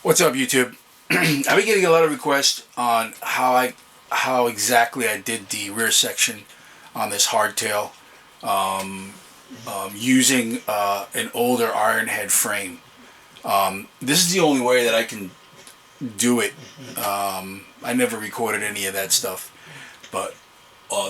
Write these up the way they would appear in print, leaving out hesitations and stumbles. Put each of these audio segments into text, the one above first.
What's up, YouTube? I've been getting a lot of requests on how exactly I did the rear section on this hardtail using an older iron head frame. This is the only way that I can do it. I never recorded any of that stuff, but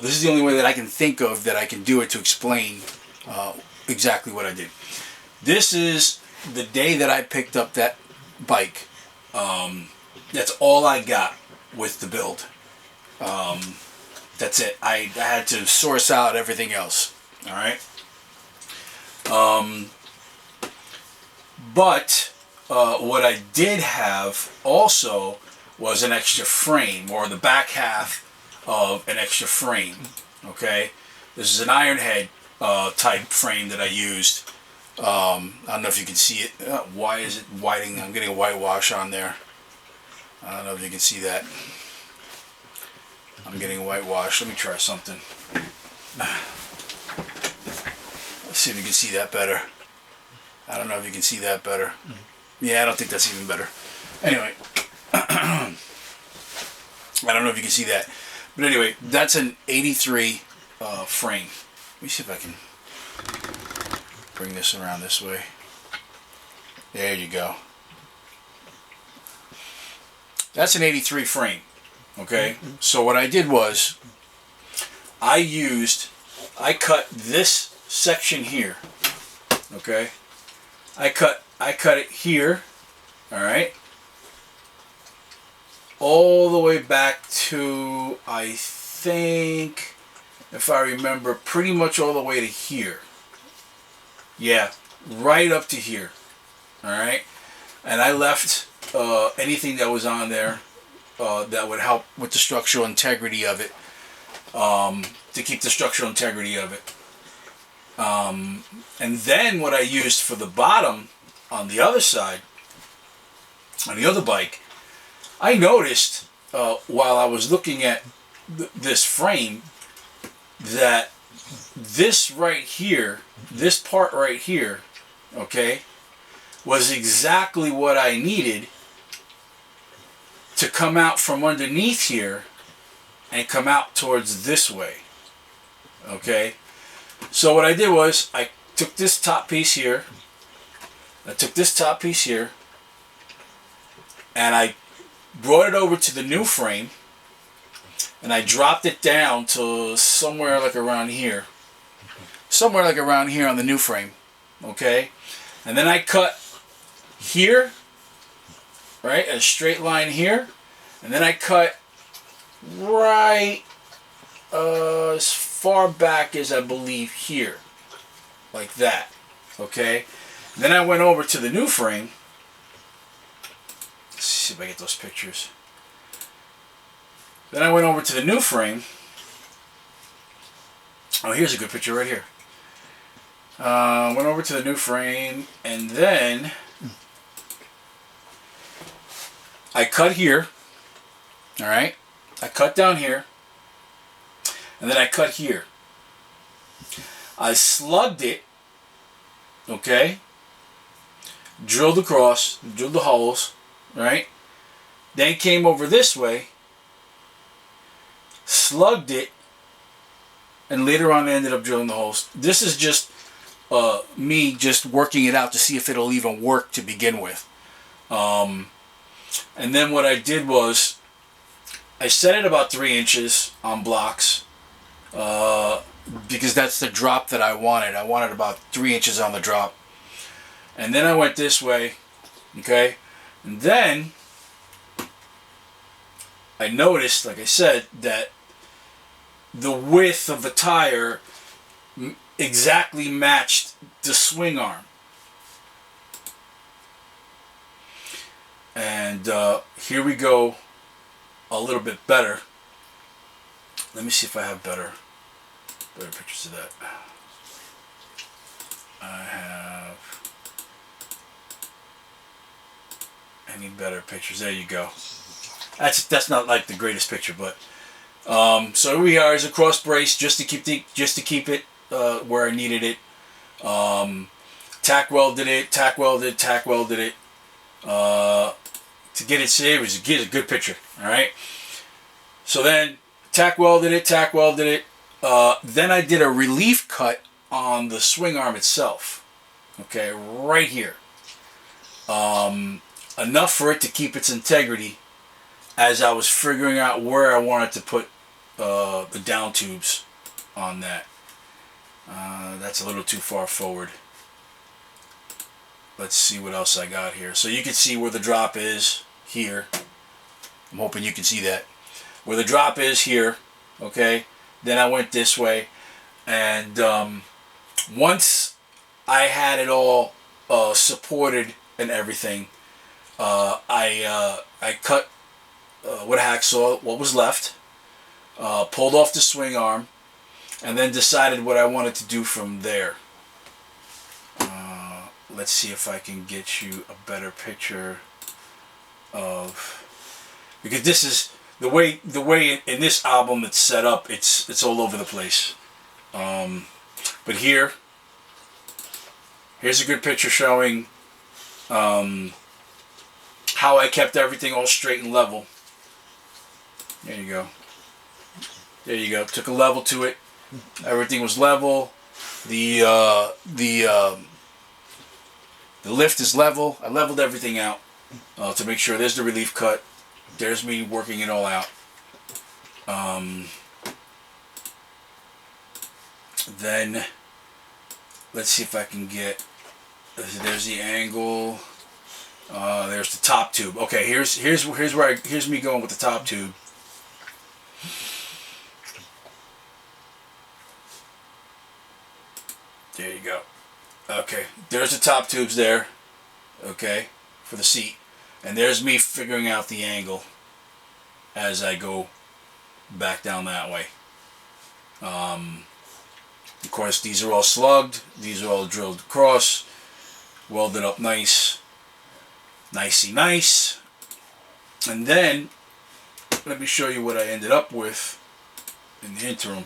this is the only way that I can think of that I can do it to explain exactly what I did. This is the day that I picked up that bike. That's all I got with the build. That's it. I had to source out everything else. Alright? But what I did have also was an extra frame, or the back half of an extra frame. Okay? This is an iron head type frame that I used. I don't know if you can see it. Why is it whiting? I'm getting a whitewash on there. I don't know if you can see that. I'm getting a whitewash. Let me try something. Let's see if you can see that better. I don't know if you can see that better. Yeah, I don't think that's even better. Anyway. I don't know if you can see that. But anyway, that's an 83 frame. Let me see if I can bring this around this way. There you go. That's an 83 frame. Okay? So what I did was I cut this section here. Okay? I cut it here. Alright? All the way back to, I think, if I remember, pretty much all the way to here. Yeah, right up to here. Alright? And I left anything that was on there that would help with the structural integrity of it, to keep the structural integrity of it. And then what I used for the bottom on the other side, on the other bike, I noticed while I was looking at this frame that this right here, this part right here, okay, was exactly what I needed to come out from underneath here and come out towards this way. Okay, so what I did was I took this top piece here, and I brought it over to the new frame, and I dropped it down to somewhere like around here. Somewhere like around here on the new frame. Okay? And then I cut here, right, a straight line here, and then I cut right as far back as I believe here, like that. Okay? And then I went over to the new frame. Let's see if I get those pictures. Then I went over to the new frame. Oh, here's a good picture right here. Went over to the new frame, and then I cut here. Alright? I cut down here, and then I cut here. I slugged it, okay? Drilled across, drilled the holes, right? Then came over this way, slugged it, and later on I ended up drilling the holes. This is just me just working it out to see if it'll even work to begin with. And then what I did was I set it about 3 inches on blocks because that's the drop that I wanted. I wanted about 3 inches on the drop. And then I went this way, okay? And then I noticed, like I said, that the width of the tire exactly matched the swing arm. And here we go a little bit better. Let me see if I have better pictures of that. I have any better pictures. There you go. That's not like the greatest picture, but so here we are. Is a cross brace just to keep it where I needed it. Tack welded it. to get it saved is to get a good picture. All right. So then tack welded it. Then I did a relief cut on the swing arm itself. Okay, right here. Enough for it to keep its integrity as I was figuring out where I wanted to put the down tubes on that. That's a little too far forward. Let's see what else I got here. So you can see where the drop is here. I'm hoping you can see that. Where the drop is here, okay? Then I went this way, and once I had it all supported and everything, I cut with a hacksaw what was left, pulled off the swing arm, and then decided what I wanted to do from there. Let's see if I can get you a better picture of, because this is the way in this album it's set up. It's all over the place. But here's a good picture showing how I kept everything all straight and level. There you go. There you go. Took a level to it. Everything was level. The lift is level. I leveled everything out to make sure. There's the relief cut. There's me working it all out. Then let's see if I can get. There's the angle. There's the top tube. Okay, here's me going with the top tube. There you go. Okay, there's the top tubes there. Okay, for the seat. And there's me figuring out the angle as I go back down that way. Of course, these are all slugged. These are all drilled across. Welded up nice. Nicey nice. And then, let me show you what I ended up with in the interim.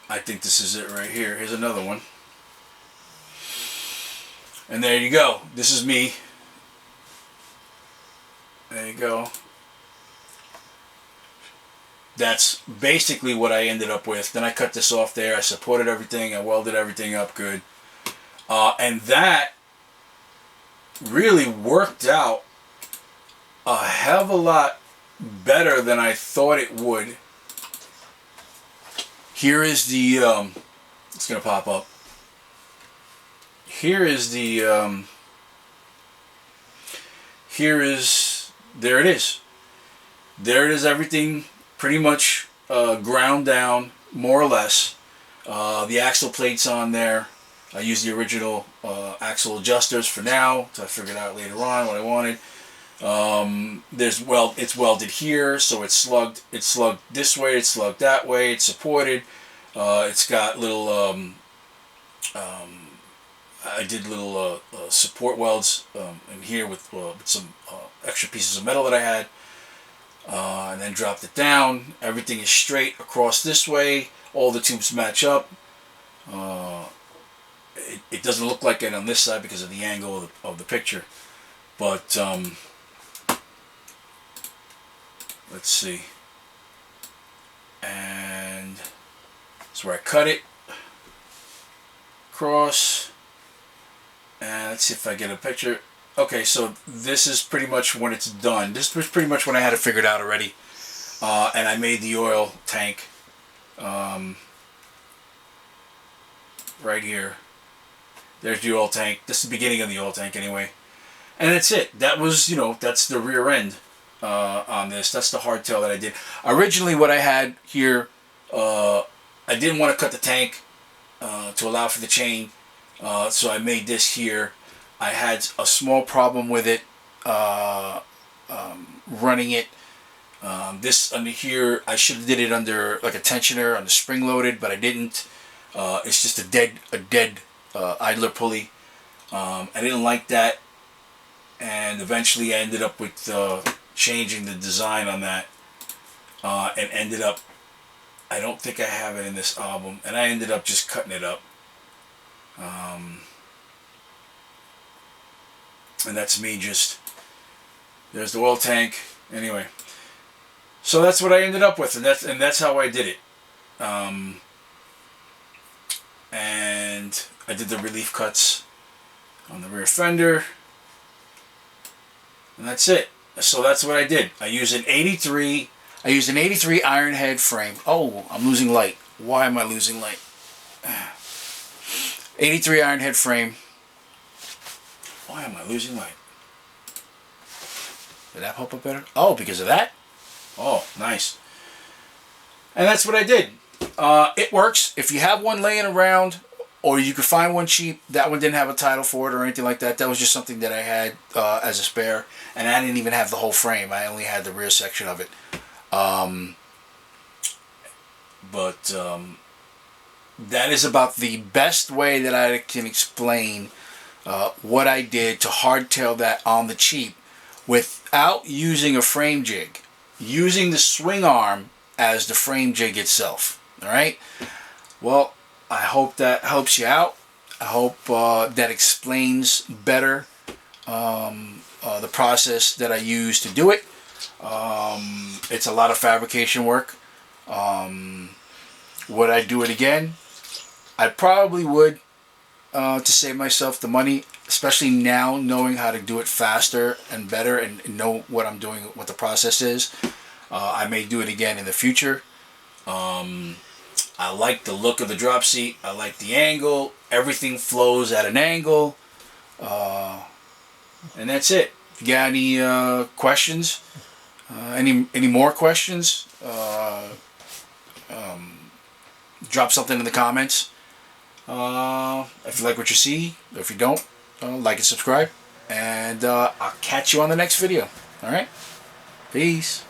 I think this is it right here. Here's another one. And there you go. This is me. There you go. That's basically what I ended up with. Then I cut this off there. I supported everything. I welded everything up good. And that really worked out a hell of a lot better than I thought it would. Here is the, it's going to pop up. Here is the, there it is. There it is, everything pretty much ground down, more or less. The axle plates on there. I used the original axle adjusters for now, so I figured out later on what I wanted. It's welded here, so it's slugged. It's slugged this way. It's slugged that way. It's supported. It's got little. I did little support welds in here with some extra pieces of metal that I had, and then dropped it down. Everything is straight across this way. All the tubes match up. It doesn't look like it on this side because of the angle of the picture, but let's see. And that's where I cut it across. And let's see if I get a picture. Okay, so this is pretty much when it's done. This was pretty much when I had it figured out already. And I made the oil tank right here. There's the oil tank. This is the beginning of the oil tank anyway. And that's it. That was, that's the rear end on this. That's the hardtail that I did. Originally what I had here, I didn't want to cut the tank to allow for the chain. So I made this here. I had a small problem with it running it. This under here, I should have did it under like a tensioner on the spring loaded, but I didn't. It's just a dead idler pulley. I didn't like that, and eventually I ended up with changing the design on that, and ended up. I don't think I have it in this album, and I ended up just cutting it up. And that's me just, there's the oil tank. Anyway, so that's what I ended up with, and that's how I did it. And I did the relief cuts on the rear fender, and that's it. So that's what I did. I used an 83 iron head frame. Oh, I'm losing light. Why am I losing light? 83 iron head frame. Why am I losing light? Did that pop up better? Oh, because of that? Oh, nice. And that's what I did. It works. If you have one laying around, or you could find one cheap, that one didn't have a title for it or anything like that. That was just something that I had as a spare. And I didn't even have the whole frame. I only had the rear section of it. That is about the best way that I can explain what I did to hardtail that on the cheap without using a frame jig. Using the swing arm as the frame jig itself. Alright? Well, I hope that helps you out. I hope that explains better the process that I use to do it. It's a lot of fabrication work. Would I do it again? I probably would, to save myself the money, especially now knowing how to do it faster and better and know what I'm doing, what the process is. I may do it again in the future. I like the look of the drop seat. I like the angle. Everything flows at an angle. And that's it. If you got any questions, any more questions, drop something in the comments. If you like what you see, or if you don't, like and subscribe. And I'll catch you on the next video. Alright? Peace.